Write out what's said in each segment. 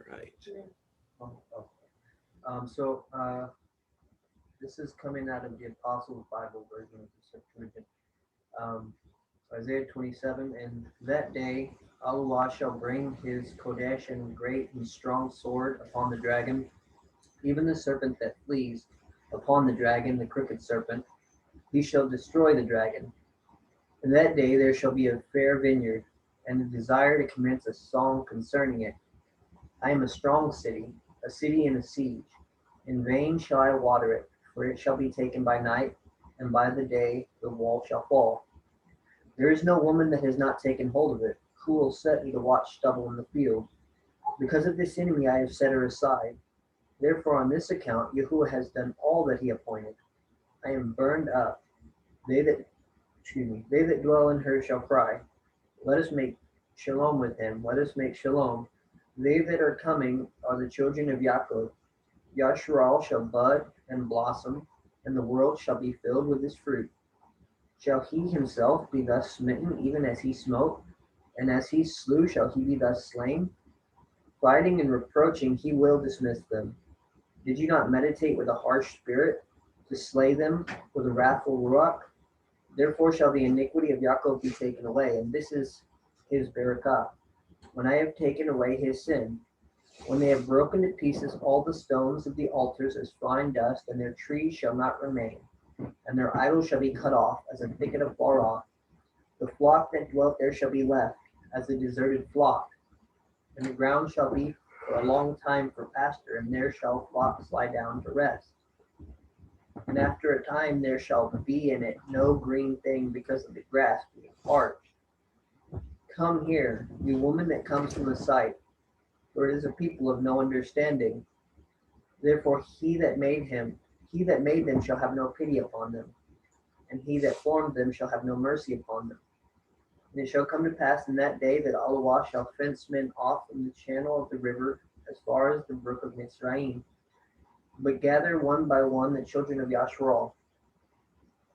Right. Oh, oh. This is coming out of the Apostles' Bible version of the Septuagint. Um, Isaiah 27, and that day Allah shall bring his Kodesh and great and strong sword upon the dragon, even the serpent that flees, upon the dragon, the crooked serpent. He shall destroy the dragon. In that day there shall be a fair vineyard, and a desire to commence a song concerning it. I am a strong city, a city in a siege. In vain shall I water it, for it shall be taken by night, and by the day the wall shall fall. There is no woman that has not taken hold of it. Who will set me to watch stubble in the field? Because of this enemy I have set her aside. Therefore on this account Yahuwah has done all that he appointed. I am burned up. They that they that dwell in her shall cry. Let us make shalom with him. Let us make shalom. They that are coming are the children of Yaakov. Yasharal shall bud and blossom, and the world shall be filled with his fruit. Shall he himself be thus smitten, even as he smote? And as he slew, shall he be thus slain? Fighting and reproaching, he will dismiss them. Did you not meditate with a harsh spirit to slay them with a wrathful ruach? Therefore shall the iniquity of Yaakov be taken away, and this is his barakah. When I have taken away his sin, when they have broken to pieces all the stones of the altars as fine dust, and their trees shall not remain, and their idols shall be cut off as a thicket afar off. The flock that dwelt there shall be left as a deserted flock, and the ground shall be for a long time for pasture, and there shall flocks lie down to rest. And after a time there shall be in it no green thing, because of the grass being parched. Come here, you woman that comes from the sight, for it is a people of no understanding. Therefore he that made them shall have no pity upon them, and he that formed them shall have no mercy upon them. And it shall come to pass in that day that Allah shall fence men off from the channel of the river as far as the brook of Mizraim, but gather one by one the children of Yasharal.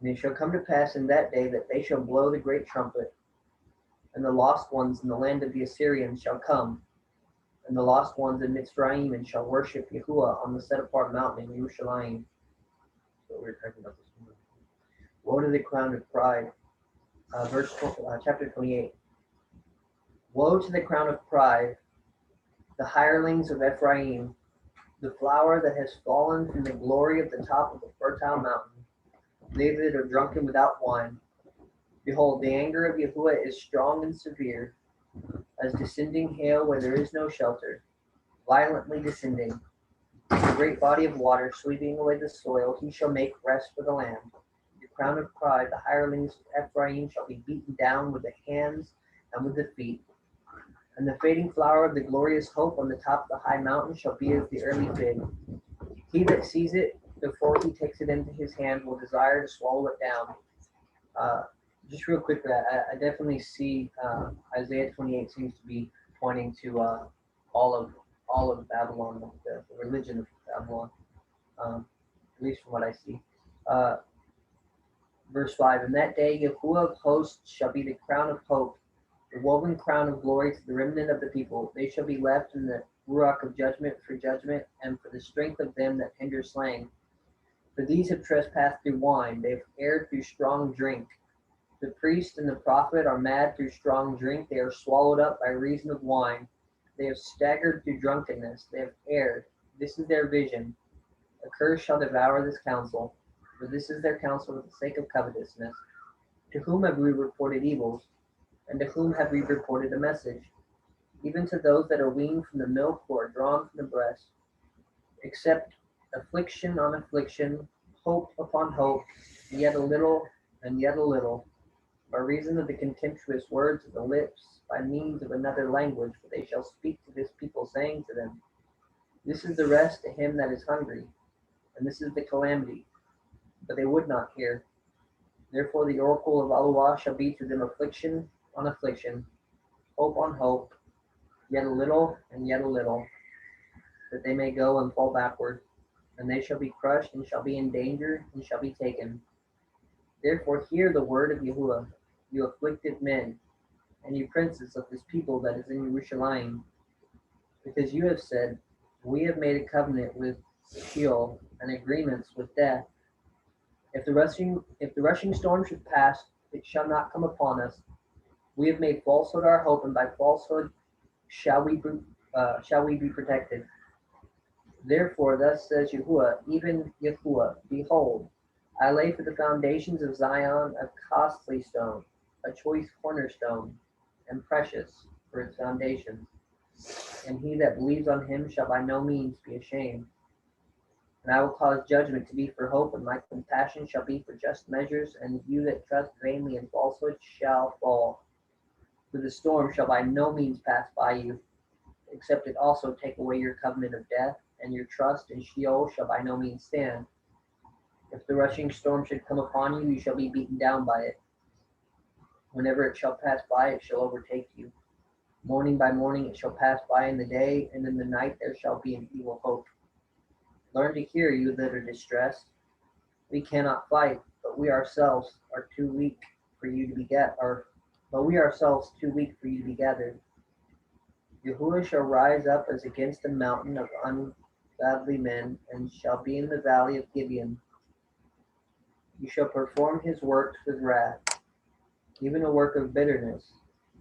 And it shall come to pass in that day that they shall blow the great trumpet, and the lost ones in the land of the Assyrians shall come, and the lost ones in Mitzrayim, and shall worship Yahuwah on the set apart mountain in Yerushalayim. So we're talking about this one. Woe to the crown of pride. Chapter 28. Woe to the crown of pride, the hirelings of Ephraim, the flower that has fallen from the glory of the top of the fertile mountain, they that are drunken without wine. Behold, the anger of Yahuwah is strong and severe, as descending hail where there is no shelter, violently descending. A great body of water sweeping away the soil, he shall make rest for the land. The crown of pride, the hirelings of Ephraim shall be beaten down with the hands and with the feet. And the fading flower of the glorious hope on the top of the high mountain shall be as the early fig. He that sees it before he takes it into his hand will desire to swallow it down. Just real quickly, I definitely see Isaiah 28 seems to be pointing to all of all of Babylon, the religion of Babylon, at least from what I see. Uh, Verse 5, in that day Yahuwah of hosts shall be the crown of hope, the woven crown of glory to the remnant of the people. They shall be left in the ruach of judgment, and for the strength of them that hinder slaying. For these have trespassed through wine, they have erred through strong drink. The priest and the prophet are mad through strong drink, they are swallowed up by reason of wine. They have staggered through drunkenness, they have erred. This is their vision. A curse shall devour this counsel, for this is their counsel for the sake of covetousness. To whom have we reported evils, and to whom have we reported a message? Even to those that are weaned from the milk, who are drawn from the breast, except affliction on affliction, hope upon hope, yet a little and yet a little, by reason of the contemptuous words of the lips, by means of another language, for they shall speak to this people, saying to them, this is the rest to him that is hungry, and this is the calamity. But they would not hear. Therefore the oracle of Allah shall be to them affliction on affliction, hope on hope, yet a little and yet a little, that they may go and fall backward, and they shall be crushed and shall be in danger and shall be taken. Therefore hear the word of Yahuwah, you afflicted men, and you princes of this people that is in Yerushalayim. because you have said, we have made a covenant with Sheol and agreements with death. If the rushing storm should pass, it shall not come upon us. We have made falsehood our hope, and by falsehood shall we be protected. Therefore, thus says Yahuwah, even Yahuwah, behold, I lay for the foundations of Zion a costly stone, a choice cornerstone, and precious for its foundation. And he that believes on him shall by no means be ashamed. And I will cause judgment to be for hope, and my compassion shall be for just measures, and you that trust vainly in falsehood shall fall. For the storm shall by no means pass by you, except it also take away your covenant of death, and your trust in Sheol shall by no means stand. If the rushing storm should come upon you, you shall be beaten down by it. Whenever it shall pass by, it shall overtake you. Morning by morning it shall pass by in the day, and in the night there shall be an evil hope. Learn to hear, you that are distressed. We cannot fight, but we ourselves are too weak for you to be gathered. Yahuwah shall rise up as against a mountain of ungodly men, and shall be in the valley of Gibeon. You shall perform his works with wrath, even a work of bitterness,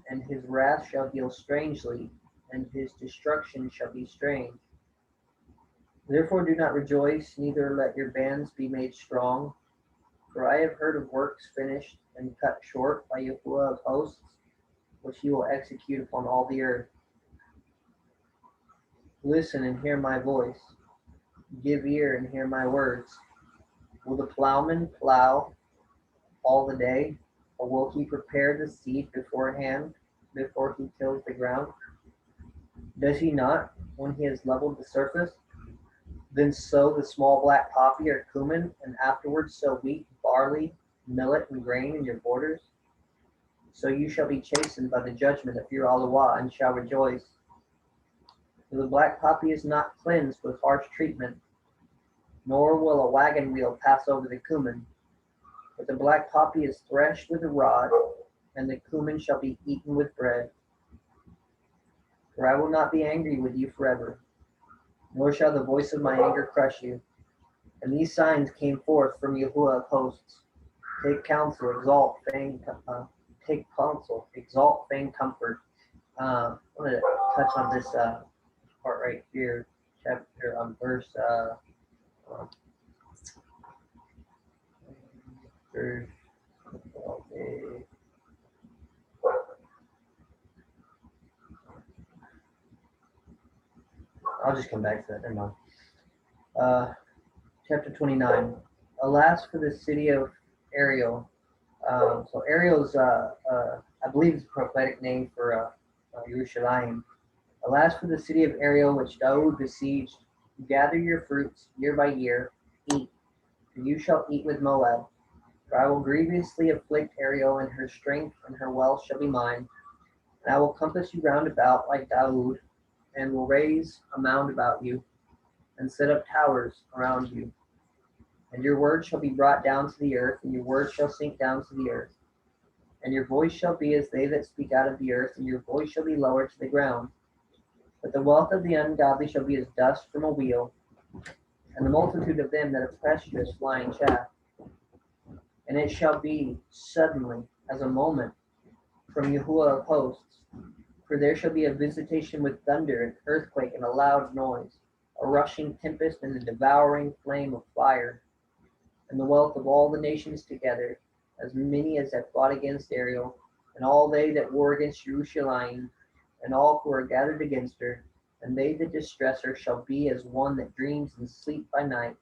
and his wrath shall deal strangely, and his destruction shall be strange. Therefore do not rejoice, neither let your bands be made strong, for I have heard of works finished and cut short by Yahuwah of hosts, which he will execute upon all the earth. Listen and hear my voice. Give ear and hear my words. Will the plowman plow all the day, or will he prepare the seed beforehand, before he tills the ground? Does he not, when he has leveled the surface? Then sow the small black poppy or cumin, and afterwards sow wheat, barley, millet, and grain in your borders. So you shall be chastened by the judgment of your Aluah, and shall rejoice. For the black poppy is not cleansed with harsh treatment, nor will a wagon wheel pass over the cumin. But the black poppy is threshed with a rod, and the cumin shall be eaten with bread. For I will not be angry with you forever, nor shall the voice of my anger crush you. And these signs came forth from Yahuwah of hosts. Take counsel, exalt, feign comfort. I want to touch on this part right here, chapter verse. Verse okay. I'll just come back to that. Never mind. Chapter 29. Alas for the city of Ariel. So Ariel's, I believe, is a prophetic name for Yerushalayim. Alas for the city of Ariel, which Daud besieged. Gather your fruits year by year. Eat, for you shall eat with Moab. For I will grievously afflict Ariel, and her strength and her wealth shall be mine. And I will compass you round about like Daud, and will raise a mound about you, and set up towers around you. And your word shall be brought down to the earth, and your word shall sink down to the earth. And your voice shall be as they that speak out of the earth, and your voice shall be lowered to the ground. But the wealth of the ungodly shall be as dust from a wheel, and the multitude of them that oppress you as flying chaff. And it shall be suddenly, as a moment, from Yahuwah of hosts. For there shall be a visitation with thunder, an earthquake, and a loud noise, a rushing tempest, and a devouring flame of fire. And the wealth of all the nations together, as many as have fought against Ariel, and all they that war against Jerusalem, and all who are gathered against her, and they that distress her, shall be as one that dreams and sleep by night,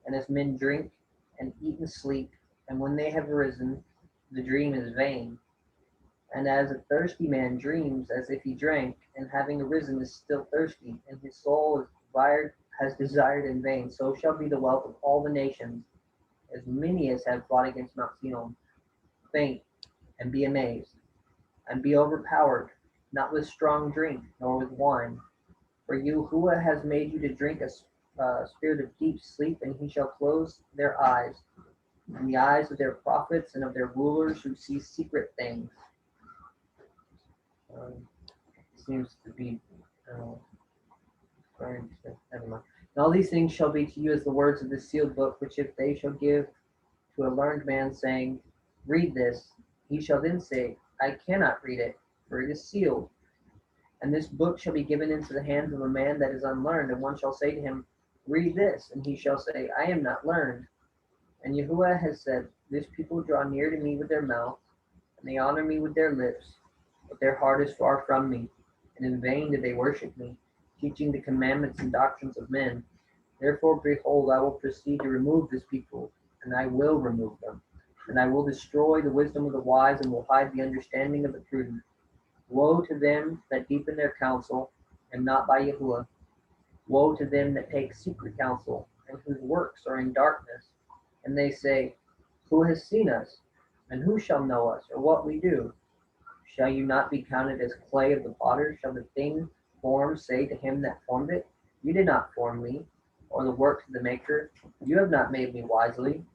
and as men drink and eat and sleep, and when they have arisen, the dream is vain. And as a thirsty man dreams as if he drank, and having arisen is still thirsty, and his soul has desired in vain, so shall be the wealth of all the nations, as many as have fought against Mount Zion. Faint, and be amazed, and be overpowered, not with strong drink, nor with wine. For Yahuwah has made you to drink a spirit of deep sleep, and he shall close their eyes, and the eyes of their prophets and of their rulers who see secret things. Seems to be never mind. And all these things shall be to you as the words of this sealed book, which if they shall give to a learned man, saying, read this, he shall then say, I cannot read it, for it is sealed. And this book shall be given into the hands of a man that is unlearned, and one shall say to him, read this, and he shall say, I am not learned. And Yahuwah has said, this people draw near to me with their mouth, and they honor me with their lips, but their heart is far from me, and in vain do they worship me, teaching the commandments and doctrines of men. Therefore, behold, I will proceed to remove this people, and I will remove them. And I will destroy the wisdom of the wise, and will hide the understanding of the prudent. Woe to them that deepen their counsel, and not by Yahuwah. Woe to them that take secret counsel, and whose works are in darkness. And they say, who has seen us? And who shall know us, or what we do? Shall you not be counted as clay of the potter? Shall the thing formed say to him that formed it, you did not form me, or the works of the maker? You have not made me wisely.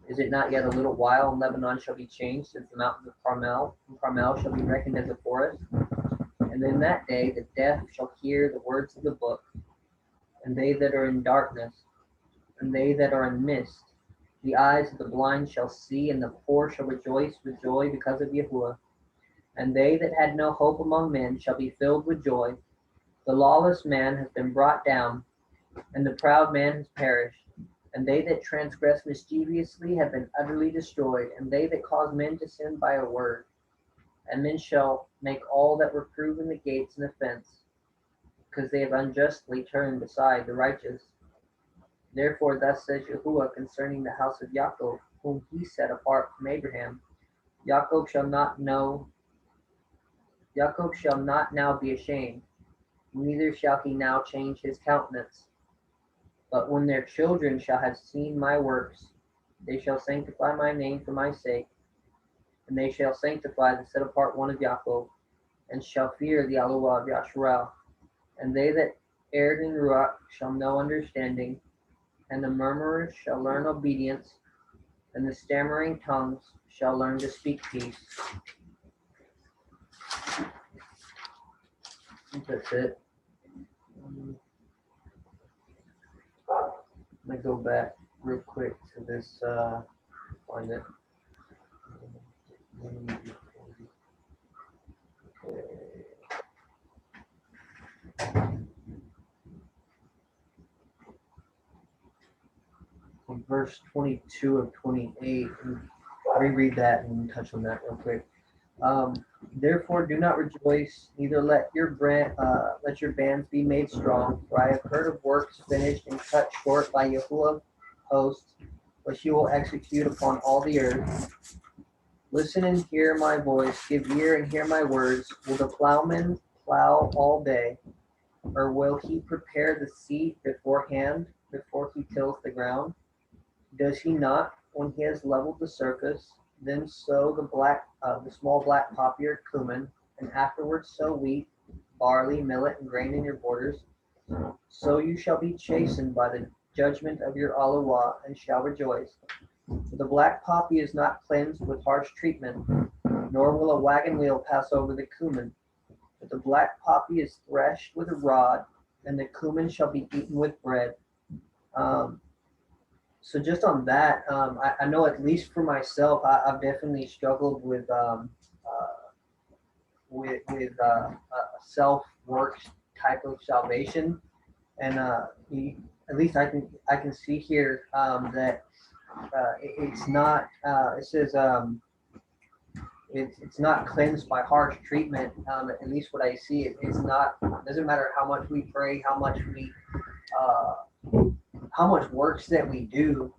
Is it not yet a little while, and Lebanon shall be changed as the mountains of Carmel, and Carmel shall be reckoned as a forest? And in that day the deaf shall hear the words of the book, and they that are in darkness, and they that are in mist. The eyes of the blind shall see, and the poor shall rejoice with joy because of Yahuwah. And they that had no hope among men shall be filled with joy. The lawless man has been brought down, and the proud man has perished. And they that transgress mischievously have been utterly destroyed, and they that cause men to sin by a word. And men shall make all that reprove in the gates an offense, because they have unjustly turned aside the righteous. Therefore thus says Yahuwah concerning the house of Jacob, whom he set apart from Abraham, Jacob shall not now be ashamed, neither shall he now change his countenance. But when their children shall have seen my works, they shall sanctify my name for my sake, and they shall sanctify the set apart one of Jacob, and shall fear the Elohah of Yasharel. And they that erred in Ruach shall know understanding, and the murmurers shall learn obedience, and the stammering tongues shall learn to speak peace. I think that's it. I'm gonna go back real quick to this, find it. From verse 22 of 28, and reread that and touch on that real quick. Therefore, do not rejoice, neither let your bands be made strong. For I have heard of works finished and cut short by Yahuwah hosts, which he will execute upon all the earth. Listen and hear my voice, give ear and hear my words. Will the plowman plow all day, or will he prepare the seed beforehand, before he tills the ground? Does he not, when he has leveled the surface, then sow the small black poppy or cumin, and afterwards sow wheat, barley, millet, and grain in your borders? So you shall be chastened by the judgment of your Elohah, and shall rejoice. For the black poppy is not cleansed with harsh treatment, nor will a wagon wheel pass over the cumin. But the black poppy is threshed with a rod, and the cumin shall be eaten with bread. So just on that, I know at least for myself, I've definitely struggled with a self works type of salvation, and at least I can see here that it's not. It says it's not cleansed by harsh treatment. At least what I see, it's not. Doesn't matter how much we pray, how much works that we do.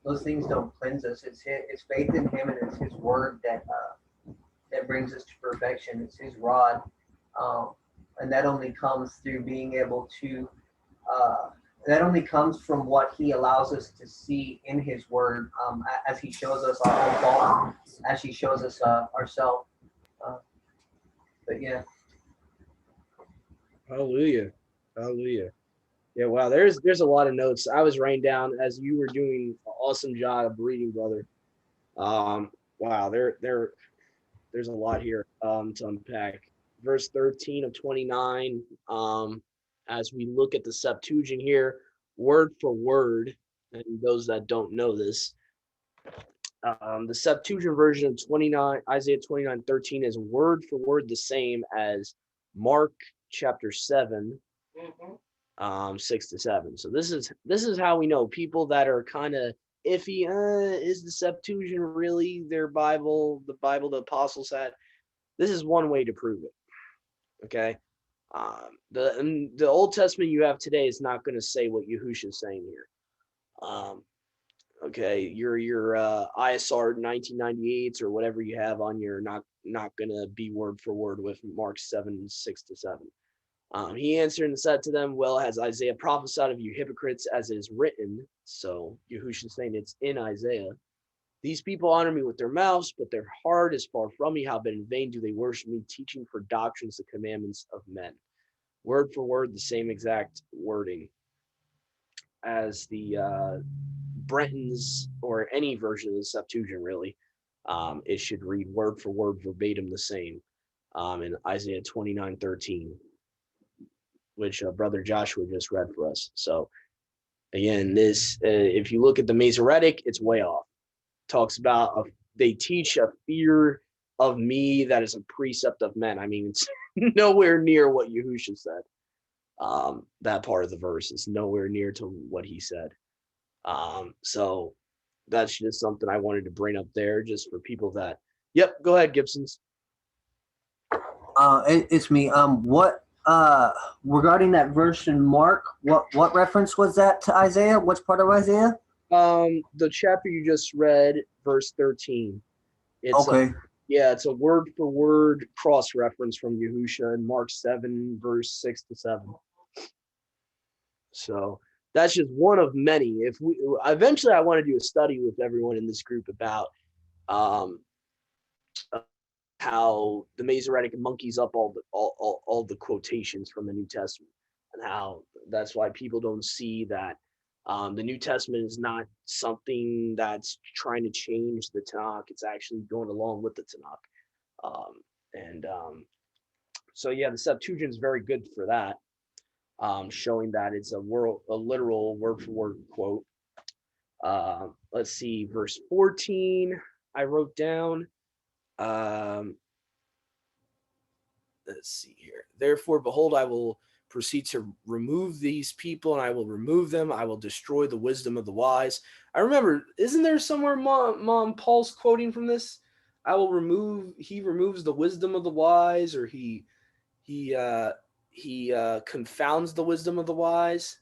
Those things don't cleanse us. It's faith in Him, and it's His word that brings us to perfection. It's His rod, and that only comes through being able to. That only comes from what He allows us to see in His word, as He shows us our own faults, as He shows us ourselves. But yeah. Hallelujah. Hallelujah. Yeah, wow. There's a lot of notes I was writing down as you were doing an awesome job of reading, brother. Wow, there's a lot here to unpack. Verse 13 of 29. as we look at the Septuagint here, word for word, and those that don't know this, the Septuagint version of Isaiah 29:13 is word for word the same as Mark chapter 7, 6-7. So this is how we know people that are kind of iffy. Is the Septuagint really their Bible, the Bible the apostles had? This is one way to prove it. Okay. The Old Testament you have today is not going to say what Yahushua is saying here. Okay, your ISR 1998s or whatever you have on your not gonna be word for word with Mark 7, 6-7. He answered and said to them, well, has Isaiah prophesied of you hypocrites as it is written? So Yahushua is saying it's in Isaiah. These people honor me with their mouths, but their heart is far from me. How but in vain do they worship me, teaching for doctrines the commandments of men. Word for word, the same exact wording as the Brenton's or any version of the Septuagint, really. It should read word for word, verbatim the same in Isaiah 29:13, which Brother Joshua just read for us. So again, this if you look at the Masoretic, it's way off. Talks about they teach a fear of me that is a precept of men. I mean, it's nowhere near what Yahushua said. That part of the verse is nowhere near to what he said. So that's just something I wanted to bring up there, just for people that. Yep, go ahead, Gibson's. It's me. What regarding that verse in Mark? What reference was that to Isaiah? Which part of Isaiah? The chapter you just read, verse 13. It's okay. It's a word for word cross reference from Yahushua in Mark 7, verse 6-7. So that's just one of many. If we eventually, I want to do a study with everyone in this group about how the Masoretic monkeys up all the quotations from the New Testament, and how that's why people don't see that the New Testament is not something that's trying to change the Tanakh. It's actually going along with the Tanakh. So yeah, the Septuagint is very good for that, showing that it's a literal word for word quote. Let's see, verse 14. I wrote down. Let's see here. Therefore, behold, I will proceed to remove these people, and I will remove them. I will destroy the wisdom of the wise. I remember, isn't there somewhere Mom Paul's quoting from this? I will remove. He removes the wisdom of the wise, or he confounds the wisdom of the wise.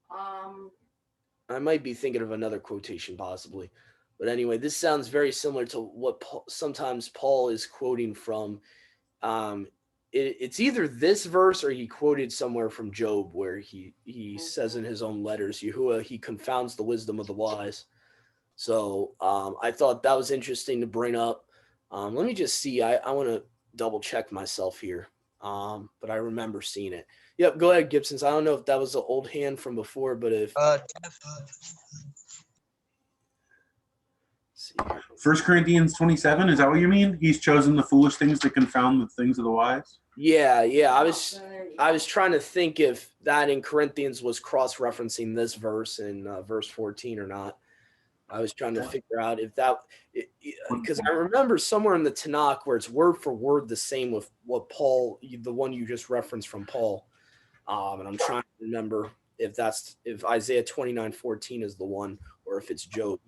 I might be thinking of another quotation possibly, but anyway, this sounds very similar to what sometimes Paul is quoting from. It's either this verse or he quoted somewhere from Job, where he says in his own letters, Yahuwah, he confounds the wisdom of the wise. So I thought that was interesting to bring up. Let me just see. I want to double check myself here, but I remember seeing it. Yep, go ahead, Gibsons. I don't know if that was the old hand from before, but if... see. 1 Corinthians 27, is that what you mean? He's chosen the foolish things to confound the things of the wise? Yeah. I was trying to think if that in Corinthians was cross-referencing this verse in verse 14 or not. I was trying to figure out if that, because I remember somewhere in the Tanakh where it's word for word the same with what Paul, the one you just referenced from Paul. And I'm trying to remember if Isaiah 29:14 is the one, or if it's Job.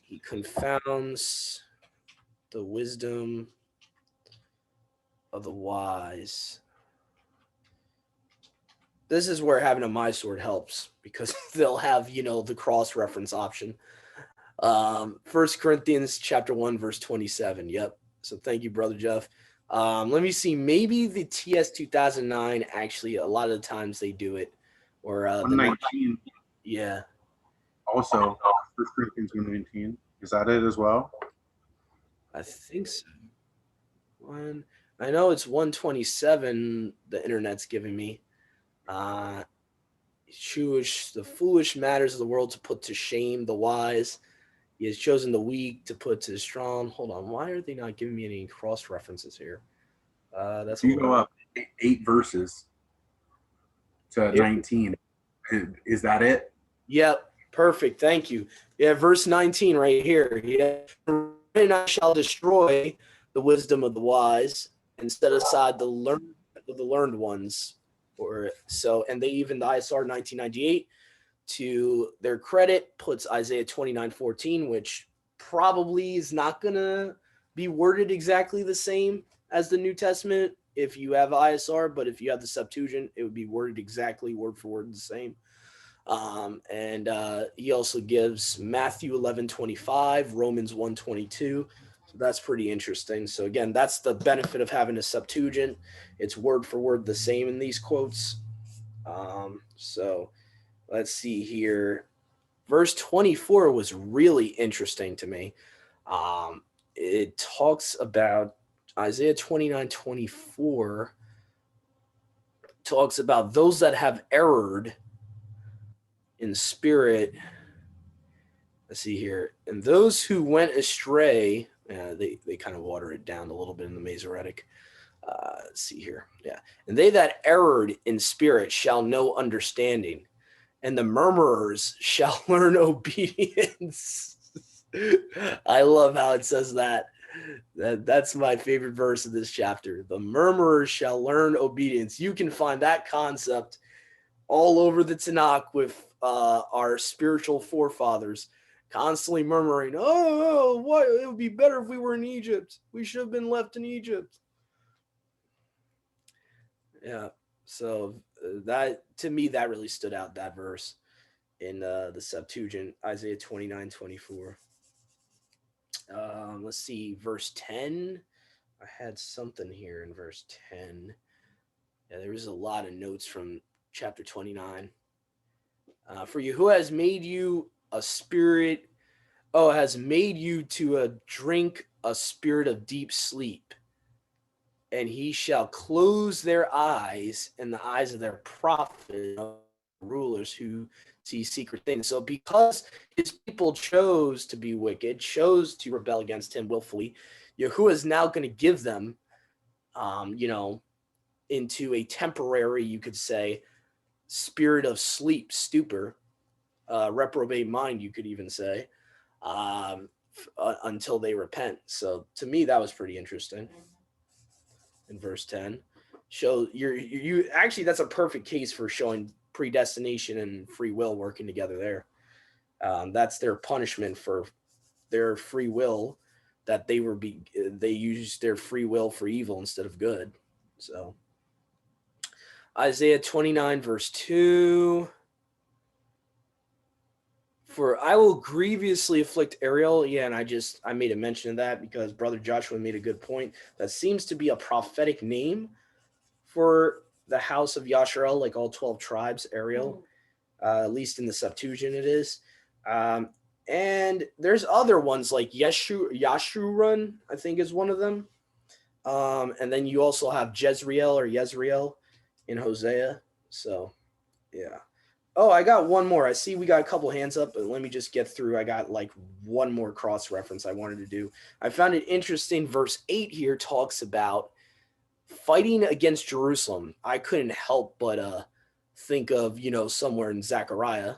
He confounds the wisdom of the wise. This is where having a my sword helps, because they'll have, the cross-reference option. 1 Corinthians chapter 1, verse 27. Yep. So thank you, Brother Jeff. Let me see. Maybe the TS 2009, actually, a lot of the times they do it. Or 119. Yeah. Also, 1 Corinthians 119. Is that it as well? I think so. I know it's 127 the internet's giving me. The foolish matters of the world to put to shame the wise. He has chosen the weak to put to the strong. Hold on, why are they not giving me any cross references here? That's you go up. 8 verses to 19. Is that it? Yep, perfect. Thank you. Yeah, verse 19 right here. Yeah, and I shall destroy the wisdom of the wise and set aside the learned ones. Or so, and they even the ISR 1998 to their credit puts Isaiah 29:14, which probably is not gonna be worded exactly the same as the New Testament if you have ISR, but if you have the Septuagint, it would be worded exactly word for word the same. And he also gives Matthew 11:25, Romans 1:22. So that's pretty interesting. So again, that's the benefit of having a Septuagint. It's word for word the same in these quotes. So let's see here. Verse 24 was really interesting to me. It talks about Isaiah 29:24 talks about those that have erred in spirit. Let's see here. And those who went astray, they kind of water it down a little bit in the Masoretic. Let's see here. Yeah. And they that erred in spirit shall know understanding, and the murmurers shall learn obedience. I love how it says that. That's my favorite verse of this chapter. The murmurers shall learn obedience. You can find that concept all over the Tanakh with our spiritual forefathers constantly murmuring, "Oh, what? It would be better if we were in Egypt. We should have been left in Egypt." Yeah. So that to me that really stood out, that verse in the Septuagint, Isaiah 29:24. Let's see, verse 10. I had something here in verse 10. Yeah, there was a lot of notes from chapter 29. For you, who has made you a spirit, has made you to drink a spirit of deep sleep, and he shall close their eyes and the eyes of their prophets, rulers who see secret things. So because his people chose to be wicked, chose to rebel against him willfully, Yahuwah is now going to give them, into a temporary, you could say, spirit of sleep, stupor, reprobate mind, you could even say, until they repent. So to me, that was pretty interesting. In verse 10, show you actually that's a perfect case for showing predestination and free will working together there. That's their punishment for their free will, that they used their free will for evil instead of good. So Isaiah 29 verse 2, for I will grievously afflict Ariel. Yeah, and I made a mention of that because Brother Joshua made a good point. That seems to be a prophetic name for the house of Yasharel, like all 12 tribes, Ariel, at least in the Septuagint it is. And there's other ones like Yashurun, I think is one of them. And then you also have Jezreel in Hosea. So, yeah. Oh, I got one more. I see we got a couple hands up, but let me just get through. I got like one more cross reference I wanted to do. I found it interesting. Verse 8 here talks about fighting against Jerusalem. I couldn't help but think of, somewhere in Zechariah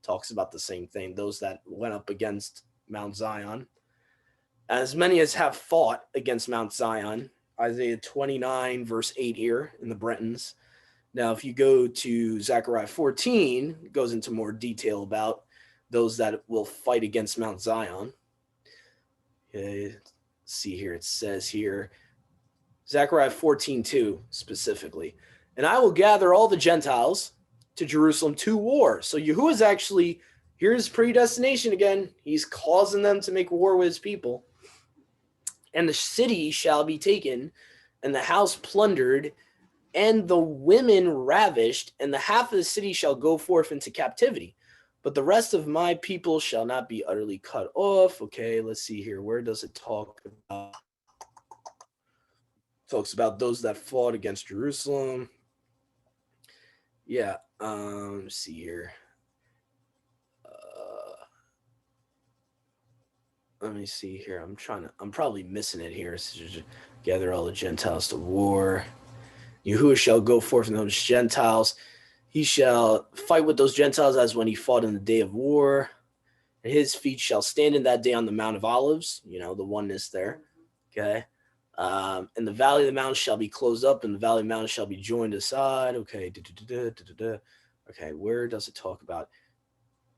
talks about the same thing. Those that went up against Mount Zion. As many as have fought against Mount Zion, Isaiah 29 verse 8 here in the Bretons. Now, if you go to Zechariah 14, it goes into more detail about those that will fight against Mount Zion. Okay, see here, it says here, Zechariah 14:2 specifically, and I will gather all the Gentiles to Jerusalem to war. So Yahuwah is actually, here's predestination again. He's causing them to make war with his people. And the city shall be taken, and the house plundered, and the women ravished, and the half of the city shall go forth into captivity. But the rest of my people shall not be utterly cut off. Okay, let's see here. Where does it talk about? Talks about those that fought against Jerusalem. Yeah, let's see here. Let me see here. I'm probably missing it here. So just gather all the Gentiles to war. Yahuwah shall go forth in those Gentiles. He shall fight with those Gentiles as when he fought in the day of war. And his feet shall stand in that day on the Mount of Olives, the oneness there. Okay. And the valley of the mountains shall be closed up, and the valley of the mountains shall be joined aside. Okay. Okay, where does it talk about?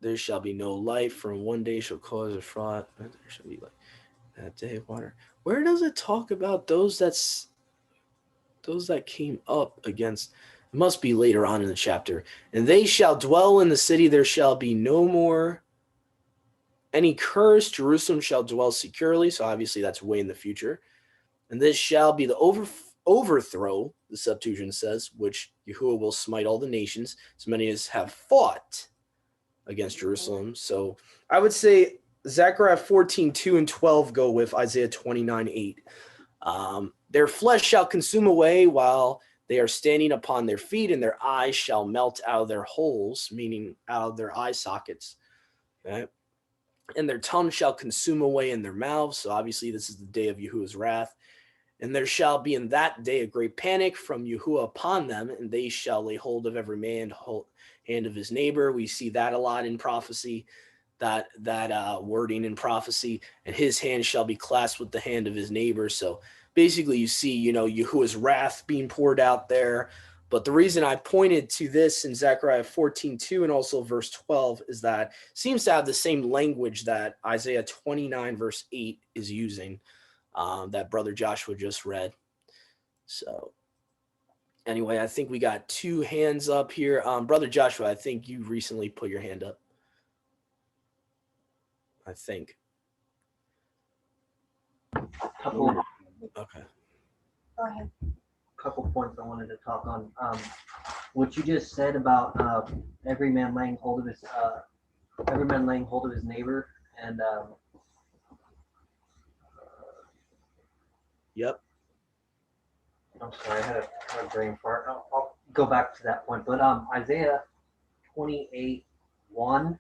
There shall be no light, for in one day shall cause a fraud. There shall be light that day of water. Where does it talk about those that came up against? It must be later on in the chapter. And they shall dwell in the city. There shall be no more any curse. Jerusalem shall dwell securely. So obviously that's way in the future. And this shall be the overthrow, the Septuagint says, which Yahuwah will smite all the nations, as many as have fought against Jerusalem. So I would say Zechariah 14:2 and 12 go with Isaiah 29:8. Their flesh shall consume away while they are standing upon their feet, and their eyes shall melt out of their holes, meaning out of their eye sockets. Okay? And their tongue shall consume away in their mouths. So obviously this is the day of Yahuwah's wrath. And there shall be in that day a great panic from Yahuwah upon them, and they shall lay hold of every man hand of his neighbor. We see that a lot in prophecy, that wording in prophecy, and his hand shall be clasped with the hand of his neighbor. So basically you see, Yahuwah's wrath being poured out there. But the reason I pointed to this in Zechariah 14:2 and also verse 12 is that it seems to have the same language that Isaiah 29 verse 8 is using, that Brother Joshua just read. So anyway, I think we got 2 hands up here. Brother Joshua, I think you recently put your hand up. I think. Couple Okay. Go ahead. couple points I wanted to talk on. What you just said about every man laying hold of his neighbor, and Yep. I'm sorry, I had a brain fart. I'll go back to that point, but Isaiah 28:1.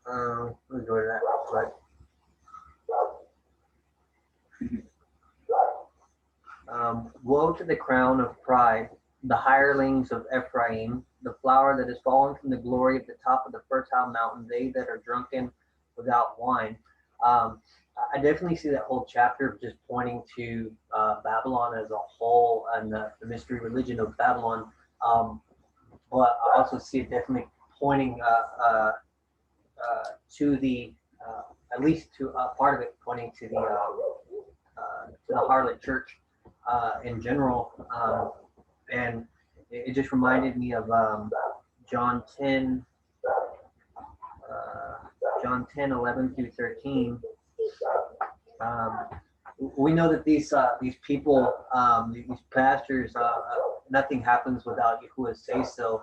Let me go to that real quick. Woe to the crown of pride, the hirelings of Ephraim, the flower that is fallen from the glory of the top of the fertile mountain, they that are drunken without wine. I definitely see that whole chapter just pointing to Babylon as a whole and the mystery religion of Babylon. But I also see it definitely pointing to the, at least to part of it pointing to the harlot church in general. And it just reminded me of John 10, 11 through 13. We know that these people, these pastors, nothing happens without Yahuwah's say so.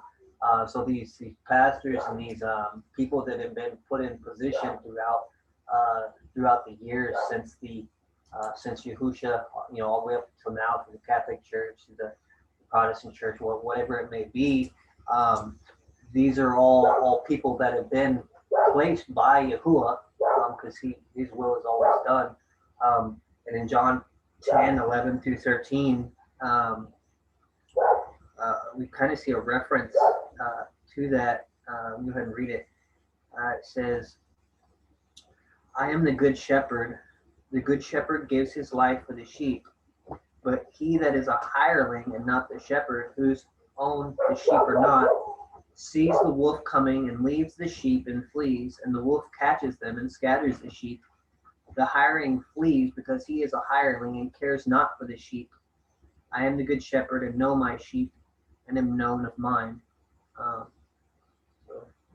So these pastors and these people that have been put in position throughout the years since Yahusha, all the way up until now, to the Catholic Church, to the Protestant Church, whatever it may be, these are all people that have been placed by Yahuwah, because his will is always done. And in John 10, 11 through 13, we kind of see a reference to that. Go ahead and read it. It says, I am the good shepherd. The good shepherd gives his life for the sheep. But he that is a hireling and not the shepherd, whose own the sheep are not, sees the wolf coming and leaves the sheep and flees, and the wolf catches them and scatters the sheep. The hireling flees because he is a hireling and cares not for the sheep. I am the good shepherd and know my sheep and am known of mine. So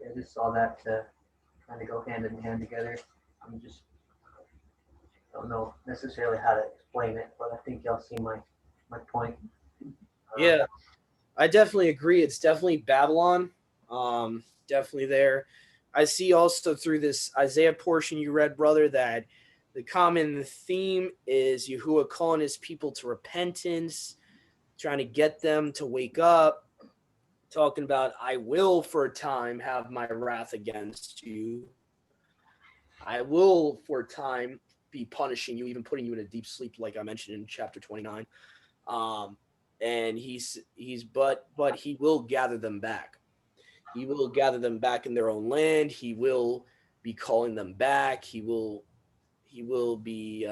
yeah, I just saw that to kind of go hand in hand together. I'm just don't know necessarily how to explain it, but I think y'all see my point. Yeah, I definitely agree. It's definitely Babylon. Definitely there. I see also through this Isaiah portion you read, brother, that the common theme is Yahuwah calling his people to repentance, trying to get them to wake up, talking about, I will for a time have my wrath against you. I will for a time be punishing you, even putting you in a deep sleep, like I mentioned in chapter 29. and but he will gather them back. He will gather them back in their own land. He will be calling them back. He will be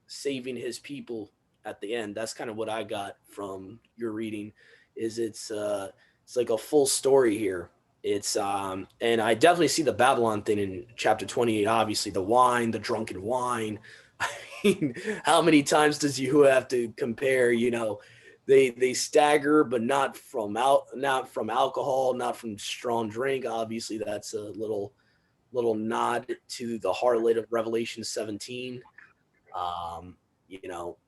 saving his people at the end. That's kind of what I got from your reading. Is it's like a full story here. It's and I definitely see the Babylon thing in chapter 28. Obviously, the wine, the drunken wine. I mean, how many times does you have to compare? They stagger, but not from alcohol, not from strong drink. Obviously, that's a little nod to the harlot of Revelation 17. Um, you know,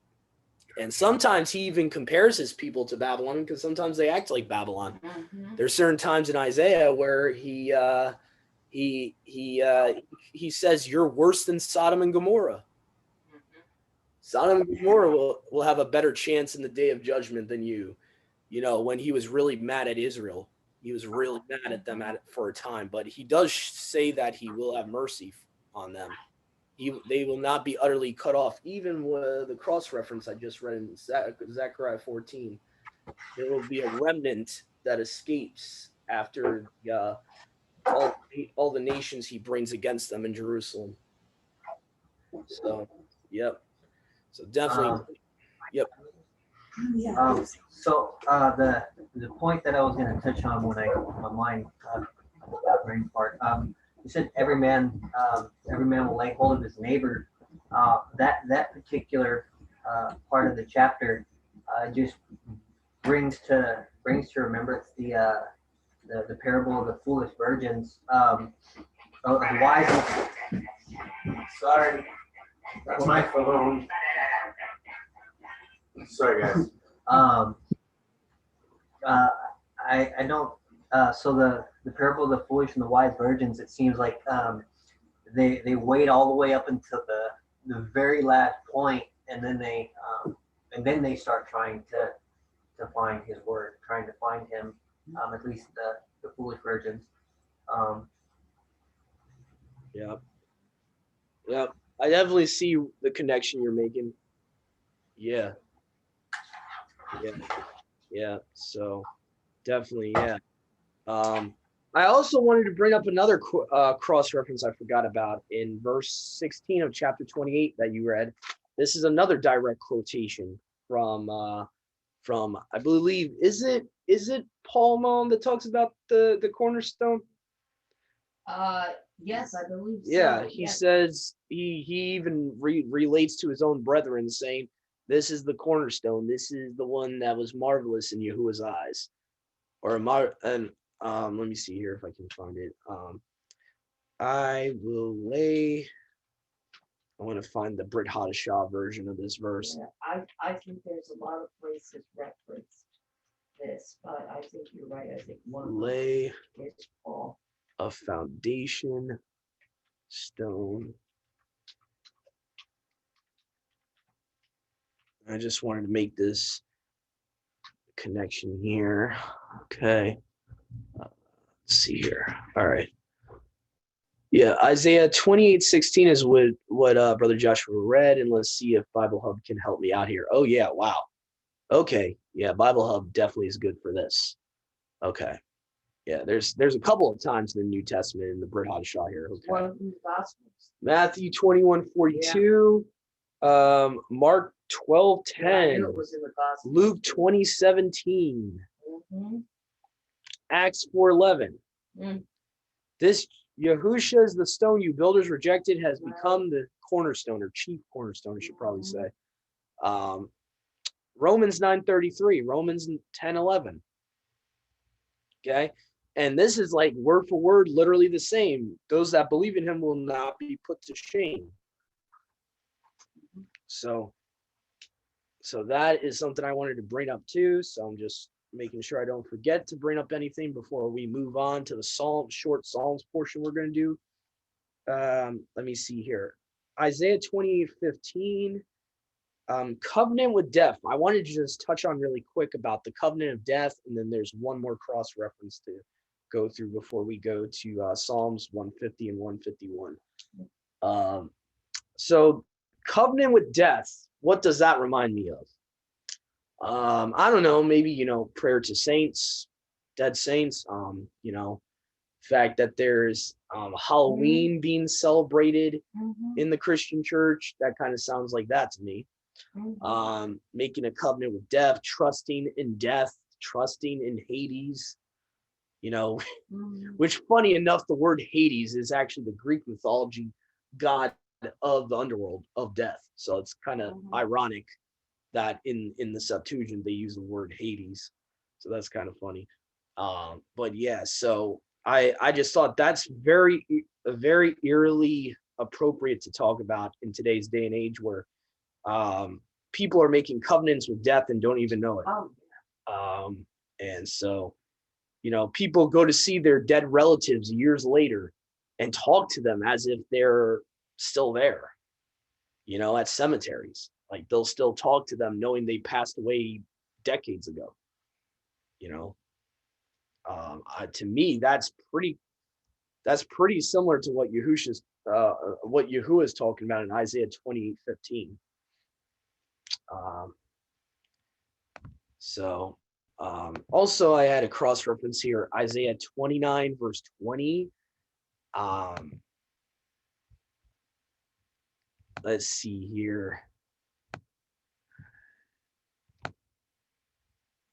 and sometimes he even compares his people to Babylon because sometimes they act like Babylon. There's certain times in Isaiah where he says you're worse than Sodom and Gomorrah. Sodom and Gomorrah will have a better chance in the day of judgment than you. When he was really mad at Israel, he was really mad at them for a time, but he does say that he will have mercy on them. They will not be utterly cut off. Even with the cross reference I just read in Zechariah 14, there will be a remnant that escapes after all the nations he brings against them in Jerusalem. So, yep. So definitely, yep. The point that I was going to touch on when my mind that brain part. You said every man will lay hold of his neighbor. That particular part of the chapter just brings to remembrance the parable of the foolish virgins. The wise. Sorry, that's my phone. Sorry, guys. I don't. So the parable of the foolish and the wise virgins. It seems like they wait all the way up until the very last point, and then they start trying to find his word, trying to find him. At least the foolish virgins. Yep. Yep. I definitely see the connection you're making. Yeah. Yeah. Yeah. So definitely, yeah. I also wanted to bring up another cross reference I forgot about in verse 16 of chapter 28 that you read. This is another direct quotation from I believe is it Paul Malone that talks about the cornerstone? Yes, I believe so. Yeah, he yes. says he even relates to his own brethren, saying, "This is the cornerstone. This is the one that was marvelous in Yahuwah's eyes." Let me see here if I can find it. I want to find the Brit Hadashah version of this verse. Yeah, I think there's a lot of places referenced this, but I think you're right. I think one of them Lay is Paul. a foundation stone. I just wanted to make this connection here. Okay. Let's see here. All right. Yeah, Isaiah 28:16 is what Brother Joshua read, and let's see if Bible Hub can help me out here. Oh yeah, wow. Okay, yeah, Bible Hub definitely is good for this. Okay, yeah, there's a couple of times in the New Testament in the Brit Hadashah here. Okay, One of the Gospels. Matthew 21:42, Mark 12:10, Yeah, I knew it was in the Gospels. Luke 20:17, Mhm. Acts 4:11. Mm. This Yahusha is the stone you builders rejected has become the cornerstone, or chief cornerstone, I should probably say. Romans 9:33, Romans 10:11. Okay, and this is like word for word, literally the same. Those that believe in him will not be put to shame. So that is something I wanted to bring up too. So I'm just making sure I don't forget to bring up anything before we move on to the short Psalms portion we're going to do. Let me see here. Isaiah 28:15, covenant with death. I wanted to just touch on really quick about the covenant of death, and then there's one more cross reference to go through before we go to Psalms 150 and 151. So covenant with death, what does that remind me of? I don't know, maybe, prayer to saints, dead saints, fact that there's Halloween being celebrated in the Christian church. That kind of sounds like that to me. Making a covenant with death, trusting in death, trusting in Hades, which funny enough, the word Hades is actually the Greek mythology god of the underworld of death. So it's kind of ironic that in the Septuagint they use the word Hades. So that's kind of funny. But yeah, so I just thought that's very eerily appropriate to talk about in today's day and age where people are making covenants with death and don't even know it. And so, people go to see their dead relatives years later and talk to them as if they're still there, at cemeteries. Like they'll still talk to them knowing they passed away decades ago. To me, that's pretty similar to what Yahuwah is talking about in Isaiah 28:15. Also I had a cross reference here, Isaiah 29 verse 20. Let's see here.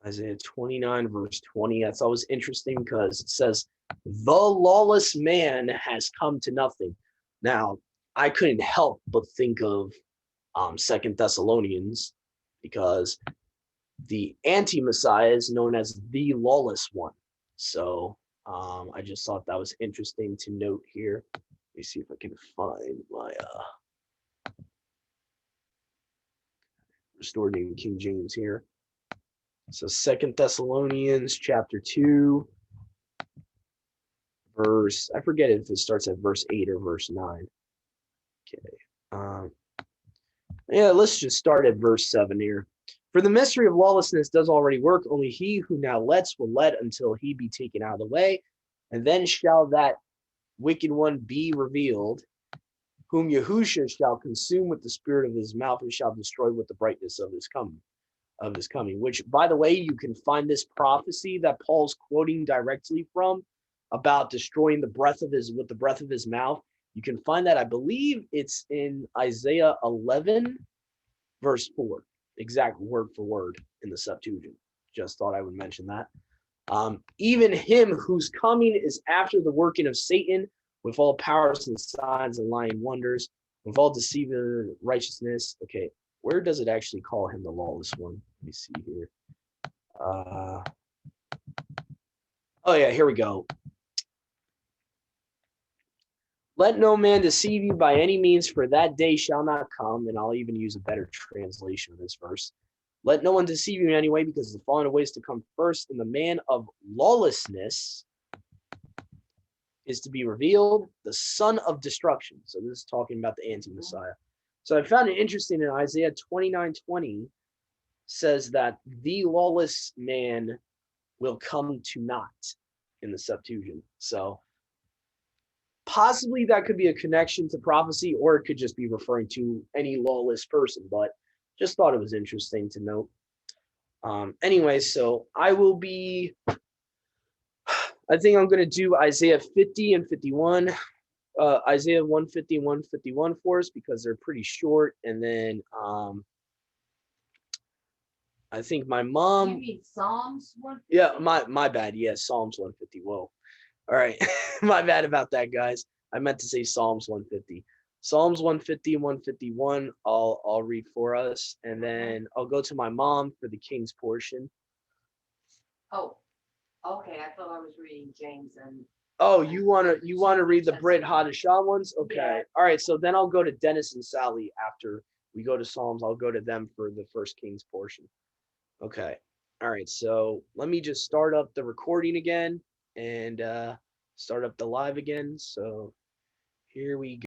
Isaiah 29 verse 20. That's always interesting because it says, the lawless man has come to nothing. Now, I couldn't help but think of 2 Thessalonians, because the anti-Messiah is known as the lawless one. So I just thought that was interesting to note here. Let me see if I can find my restored New King James here. So 2 Thessalonians chapter 2, verse, I forget if it starts at verse 8 or verse 9. Okay. Yeah, let's just start at verse 7 here. For the mystery of lawlessness does already work. Only he who now lets will let until he be taken out of the way. And then shall that wicked one be revealed, whom Yahushua shall consume with the spirit of his mouth and shall destroy with the brightness of his coming. Which, by the way, you can find this prophecy that Paul's quoting directly from about destroying the breath of his mouth. You can find that, I believe it's in Isaiah 11 verse 4, exact word for word in the Septuagint. Just thought I would mention that. Even him whose coming is after the working of Satan, with all powers and signs and lying wonders, with all deceiving righteousness. Okay, where does it actually call him the lawless one? Let me see here. Oh yeah, here we go. Let no man deceive you by any means, for that day shall not come. And I'll even use a better translation of this verse. Let no one deceive you in any way, because the falling away is to come first, and the man of lawlessness is to be revealed, the son of destruction. So this is talking about the anti-Messiah. So I found it interesting in Isaiah 29:20 says that the lawless man will come to naught in the Septuagint. So possibly that could be a connection to prophecy, or it could just be referring to any lawless person, but just thought it was interesting to note. Anyway, so I think I'm going to do Isaiah 50 and 51, Isaiah 150 and 151 for us because they're pretty short. And then I think my mom. You mean Psalms 150? Yeah, my bad. Yeah, Psalms 150. Whoa. All right. My bad about that, guys. I meant to say Psalms 150. Psalms 150 and 151, I'll read for us. And then I'll go to my mom for the King's portion. Oh, okay. I thought I was reading James and. Oh, you wanna read the Brit Hadashah ones? Okay. Yeah. All right. So then I'll go to Dennis and Sally after we go to Psalms. I'll go to them for the first King's portion. Okay. All right. So let me just start up the recording again and start up the live again. So here we go.